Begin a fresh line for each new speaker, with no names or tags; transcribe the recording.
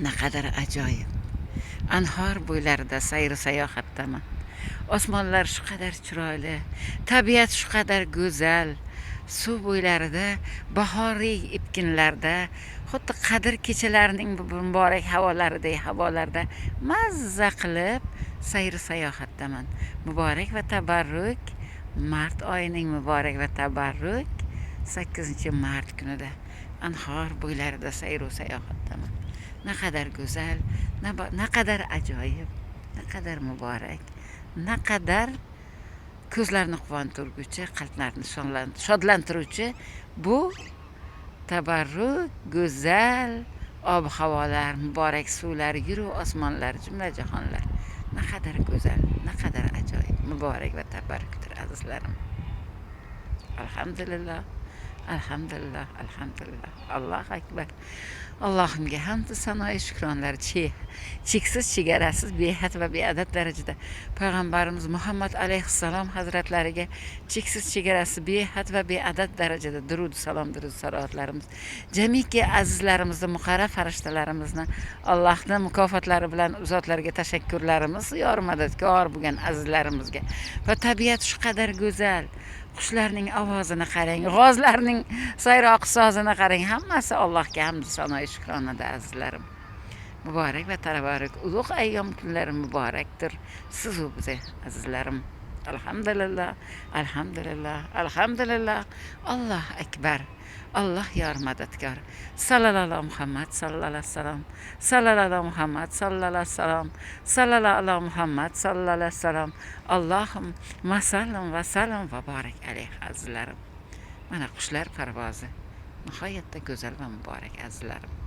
Naqadar ajoyib. Anhor bo'ylarida sayr sayohatdaman. Osmonlar shu qadar chiroyli, tabiat shu qadar go'zal. Suv bo'ylarida, bahoriy epkinlarda, xuddi qadr kechalarining muborak havolarida mazza qilib sayr sayohatdaman. Muborak va tabarruk mart oyining muborak va tabarruk 8-mart kunida anhor bo'ylarida sayr sayohatdaman. Naqadar go'zal, naqadar ajoyib, naqadar muborak, naqadar ko'zlarni quvontiruvchi, qalblarni shodlantiruvchi bu tabarruk, go'zal ob-havolar, muborak suvlar, yiru osmonlar, jumla jahonlar. Naqadar go'zal, naqadar ajoyib, muborak va tabarrukdir azizlarim. Alhamdulillah, alhamdulillah, alhamdulillah. Allohu akbar. Allohimga hamdu sanoyi shukronlar cheksiz, chegarasiz, behad va beadad darajada payg'ambarimiz Muhammad alayhissalom hazratlariga cheksiz, chegarasiz, behad va beadad darajada durud salom, durud salatlarimiz, jamiki azizlarimizni, muqarrab farishtalarimizni Allohning mukofotlari bilan zotlarga tashakkurlarimiz, yor madadkor bo'lgan azizlarimizga va tabiat shu qadar go'zal. Qushlarning ovozini qarang, g'ozlarning sayroq sozini qarang, hammasi Allohga hamd sanoyi shukronada azizlarim. Muborak va tabarruk ulug' ayyom kunlari muborakdir. Siz u bize azizlarim. Alhamdulillah, alhamdulillah, alhamdulillah. Alloh akbar. Allah yor madadkor. Sallallohu Muhammad sallallohu alayhi vasallam. Sallallohu Muhammad sallallohu alayhi vasallam. Sallallohu Muhammad sallallohu alayhi vasallam. Allohum masallam va salam va barak alayhi azizlarim. Mana qushlar parvozi nihoyatda go'zal va muborak azizlarim.